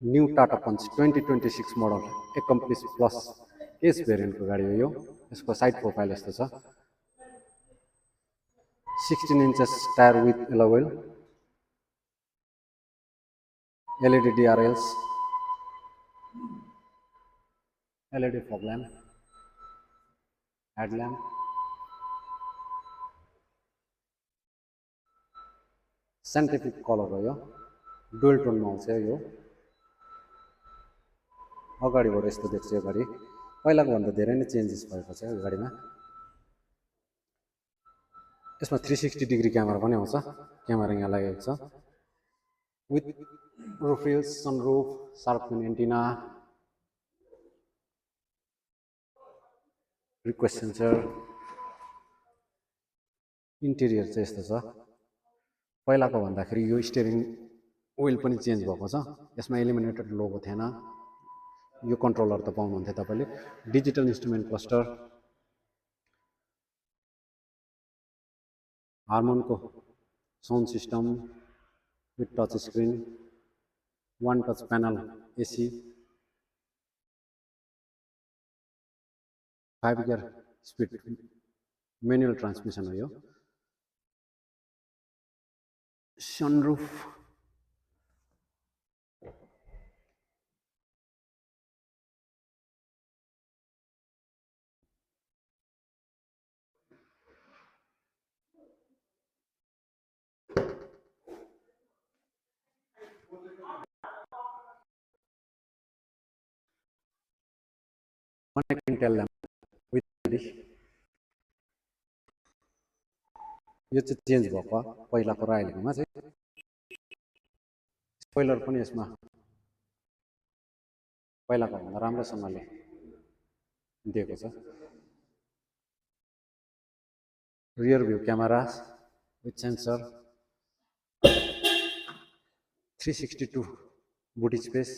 New Tata पञ्च 2026 model accomplish plus S भेरिएन्टको गाडी हो यो। यसको साइड प्रोफाइल यस्तो छ। 16 inches tyre with yellow wheel, LED DRLs, LED fog lamp, headlamp, scientific colour हो यो, डुअल टोनमा आउँछ यो। अगाडिबाट यस्तो देख्छ यो गाडी, पहिलाको भन्दा धेरै नै चेन्जेस भएको छ यो गाडीमा। यसमा 360 डिग्री क्यामेरा पनि आउँछ, क्यामेरा यहाँ लागेको छ। With roof hills, sunroof, shark फिन एन्टिना, रिक्वेस्ट सेन्सर। इन्टेरियर चाहिँ यस्तो छ। पहिलाको भन्दाखेरि यो स्टियरिङ व्हील पनि चेन्ज भएको छ। यसमा इलिमिनेटेड लोगो थिएन। यो कन्ट्रोलर त पाउनुहुन्थ्यो तपाईले। डिजिटल इन्स्ट्रुमेन्ट क्लस्टर, हार्मोनको sound system with touch screen, one touch panel AC, 5 gear speed manual transmission हो यो। Sunroof, connecting tail lamp with LED। यो चाहिँ चेन्ज भएको पहिलाको र अहिलेकोमा चाहिँ। स्पोइलर पनि यसमा पहिलाको भन्दा राम्रोसँगले दिएको छ। Rear view camera with sensor, 362 boot space,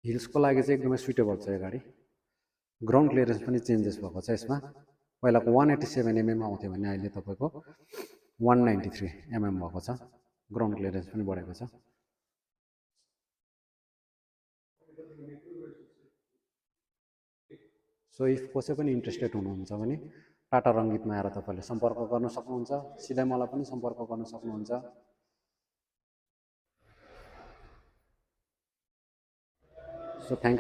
हिल्सको लागि चाहिँ एकदमै सुइटेबल छ यो गाडी। ग्राउन्ड क्लियरेन्स पनि चेन्जेस भएको छ यसमा। पहिलाको 187 mm आउँथ्यो भने अहिले तपाईको 193 mm भएको छ। ग्राउन्ड क्लियरेन्स पनि बढेको छ। सो इफ कसै पनि इन्ट्रेस्टेड हुनुहुन्छ भने टाटा रङ्गितमा आएर तपाईले सम्पर्क गर्न सक्नुहुन्छ। सिधै मलाई पनि सम्पर्क गर्न सक्नुहुन्छ। So thank